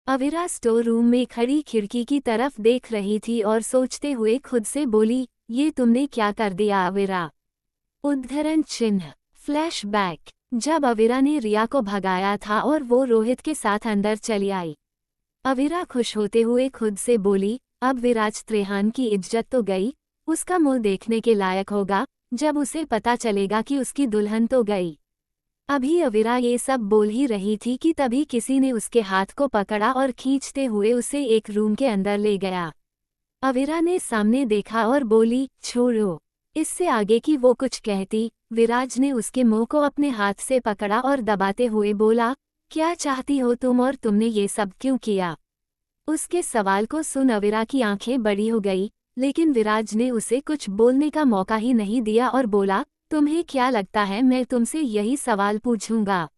Avira store room में खड़ी खिड़की की तरफ देख रही थी और सोचते हुए खुद से बोली, ये तुमने क्या कर दिया अविरा। उद्धरण चिन्ह। फ्लैशबैक। जब अविरा ने रिया को भगाया था और वो रोहित के साथ अंदर चली आई। अविरा खुश होते हुए खुद से बोली, अब विराज त्रेहान की इज्जत तो गई, उसका मुंह देखने के लायक होगा जब उसे पता चलेगा कि उसकी दुल्हन तो गई। अभी अविरा ये सब बोल ही रही थी कि तभी किसी ने उसके हाथ को पकड़ा और खींचते हुए उसे एक रूम के अंदर ले गया। अविरा ने सामने देखा और बोली, छोड़ो। इससे आगे की वो कुछ कहती, विराज ने उसके मुंह को अपने हाथ से पकड़ा और दबाते हुए बोला, क्या चाहती हो तुम और तुमने ये सब क्यों किया। उसके सवाल को सुन अविरा की आंखें बड़ी हो गई, लेकिन विराज ने उसे कुछ बोलने का मौका ही नहीं दिया और बोला, तुम्हें क्या लगता है मैं तुमसे यही सवाल पूछूंगा।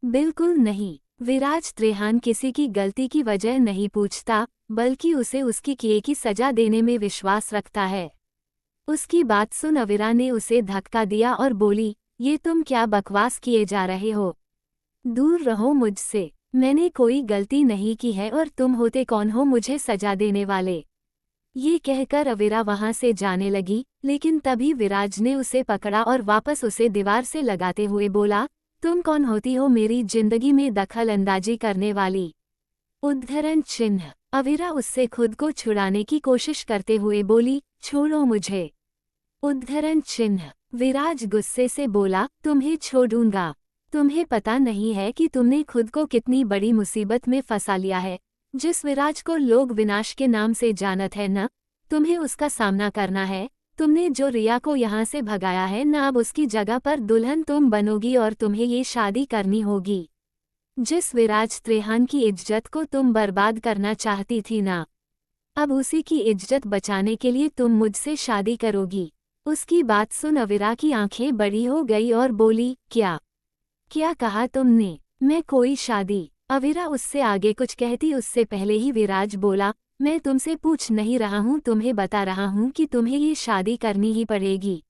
बिल्कुल नहीं। विराज त्रेहान किसी की गलती की वजह नहीं पूछता, बल्कि उसे उसकी किए की सजा देने में विश्वास रखता है। उसकी बात सुन अविरा ने उसे धक्का दिया और बोली, ये तुम क्या बकवास किए जा रहे हो। दूर रहो मुझसे, मैंने कोई गलती नहीं की है और तुम होते कौन हो मुझे सजा देने वाले। ये कहकर अविरा वहां से जाने लगी, लेकिन तभी विराज ने उसे पकड़ा और वापस उसे दीवार से लगाते हुए बोला, तुम कौन होती हो मेरी जिंदगी में दखल अंदाजी करने वाली। उद्धरण चिन्ह। अविरा उससे खुद को छुड़ाने की कोशिश करते हुए बोली, छोड़ो मुझे। उद्धरण चिन्ह। विराज गुस्से से बोला, तुम्हें छोड़ूंगा। तुम्हें पता नहीं है कि तुमने खुद को कितनी बड़ी मुसीबत में फंसा लिया है। जिस विराज को लोग विनाश के नाम से जानत है न, तुम्हें उसका सामना करना है। तुमने जो रिया को यहाँ से भगाया है न, अब उसकी जगह पर दुल्हन तुम बनोगी और तुम्हें ये शादी करनी होगी। जिस विराज त्रेहान की इज्जत को तुम बर्बाद करना चाहती थी ना, अब उसी की इज्जत बचाने के लिए तुम मुझसे शादी करोगी। उसकी बात सुन अविरा की आंखें बड़ी हो गई और बोली, क्या कहा तुमने। मैं कोई शादी। अविरा उससे आगे कुछ कहती उससे पहले ही विराज बोला, मैं तुमसे पूछ नहीं रहा हूँ, तुम्हें बता रहा हूँ कि तुम्हें ये शादी करनी ही पड़ेगी।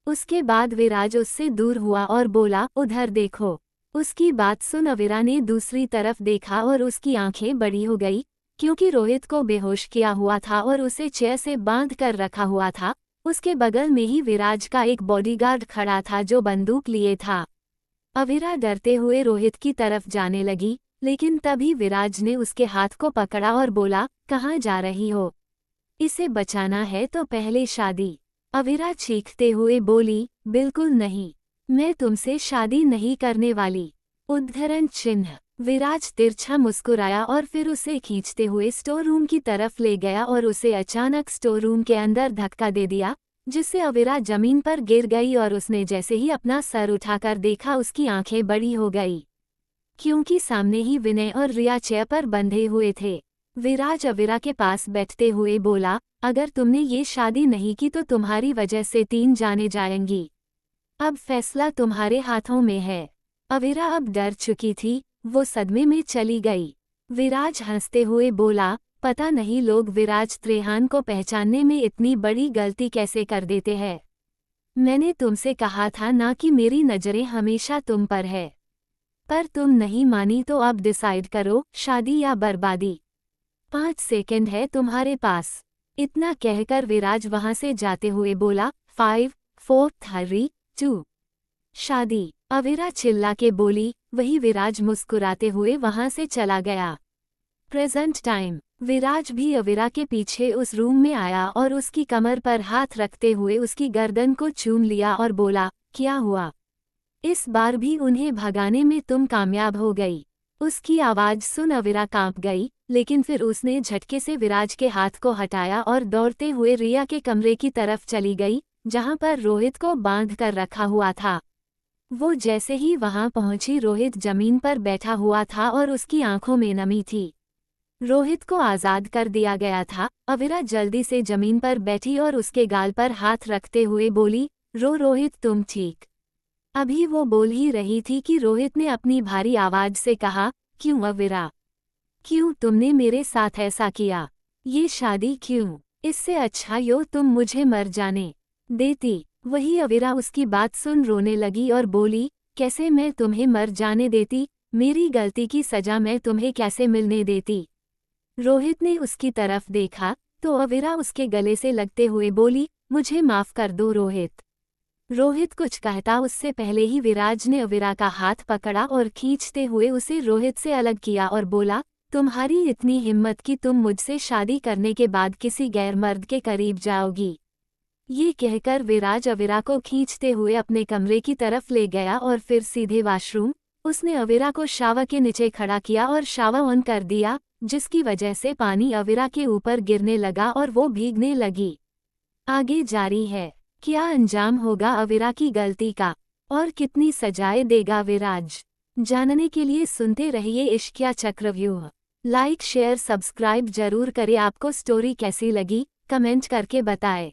उसके बाद विराज उससे दूर हुआ और बोला, उधर देखो। उसकी बात सुन अविरा ने दूसरी तरफ देखा और उसकी आंखें बड़ी हो गई, क्योंकि रोहित को बेहोश किया हुआ था और उसे चेयर से बांध कर रखा हुआ था। उसके बगल में ही विराज का एक बॉडीगार्ड खड़ा था जो बंदूक लिए था। अविरा डरते हुए रोहित की तरफ जाने लगी, लेकिन तभी विराज ने उसके हाथ को पकड़ा और बोला, कहाँ जा रही हो। इसे बचाना है तो पहले शादी। अविरा चीखते हुए बोली, बिल्कुल नहीं, मैं तुमसे शादी नहीं करने वाली। उद्धरण चिन्ह। विराज तिरछा मुस्कुराया और फिर उसे खींचते हुए स्टोर रूम की तरफ ले गया और उसे अचानक स्टोर रूम के अंदर धक्का दे दिया, जिससे अविरा जमीन पर गिर गई और उसने जैसे ही अपना सर उठाकर देखा उसकी आंखें बड़ी हो गई, क्योंकि सामने ही विनय और रिया चेयर पर बंधे हुए थे। विराज अविरा के पास बैठते हुए बोला, अगर तुमने ये शादी नहीं की तो तुम्हारी वजह से 3 जाने जाएंगी। अब फैसला तुम्हारे हाथों में है। अविरा अब डर चुकी थी, वो सदमे में चली गई। विराज हंसते हुए बोला, पता नहीं लोग विराज त्रेहान को पहचानने में इतनी बड़ी गलती कैसे कर देते हैं। मैंने तुमसे कहा था ना कि मेरी नजरें हमेशा तुम पर है, पर तुम नहीं मानी तो अब डिसाइड करो, शादी या बर्बादी। 5 सेकंड है तुम्हारे पास। इतना कहकर विराज वहां से जाते हुए बोला, 5, 4, 3, 2। शादी। अविरा चिल्ला के बोली, वही विराज मुस्कुराते हुए वहां से चला गया। Present time. विराज भी अविरा के पीछे उस रूम में आया और उसकी कमर पर हाथ रखते हुए उसकी गर्दन को चूम लिया और बोला, क्या हुआ। इस बार भी उन्हें भगाने में तुम कामयाब हो गई। उसकी आवाज सुन अविरा कांप गई, लेकिन फिर उसने झटके से विराज के हाथ को हटाया और दौड़ते हुए रिया के कमरे की तरफ चली गई, जहां पर रोहित को बांध कर रखा हुआ था। वो जैसे ही वहां पहुंची, रोहित जमीन पर बैठा हुआ था और उसकी आंखों में नमी थी। रोहित को आजाद कर दिया गया था। अविरा जल्दी से जमीन पर बैठी और उसके गाल पर हाथ रखते हुए बोली, रोहित तुम ठीक। अभी वो बोल ही रही थी कि रोहित ने अपनी भारी आवाज से कहा, क्यों अविरा, क्यों तुमने मेरे साथ ऐसा किया। ये शादी क्यों। इससे अच्छा यो तुम मुझे मर जाने देती। वही अविरा उसकी बात सुन रोने लगी और बोली, कैसे मैं तुम्हें मर जाने देती। मेरी गलती की सजा मैं तुम्हें कैसे मिलने देती। रोहित ने उसकी तरफ देखा तो अविरा उसके गले से लगते हुए बोली, मुझे माफ कर दो रोहित। रोहित कुछ कहता उससे पहले ही विराज ने अविरा का हाथ पकड़ा और खींचते हुए उसे रोहित से अलग किया और बोला, तुम्हारी इतनी हिम्मत कि तुम मुझसे शादी करने के बाद किसी गैर मर्द के करीब जाओगी। ये कहकर विराज अविरा को खींचते हुए अपने कमरे की तरफ ले गया और फिर सीधे वॉशरूम। उसने अविरा को शावर के नीचे खड़ा किया और शावर ऑन कर दिया, जिसकी वजह से पानी अविरा के ऊपर गिरने लगा और वो भीगने लगी। आगे जारी है, क्या अंजाम होगा अविरा की गलती का और कितनी सजाएं देगा विराज। जानने के लिए सुनते रहिए इश्किया चक्रव्यूह। लाइक शेयर सब्सक्राइब जरूर करें। आपको स्टोरी कैसी लगी कमेंट करके बताएं।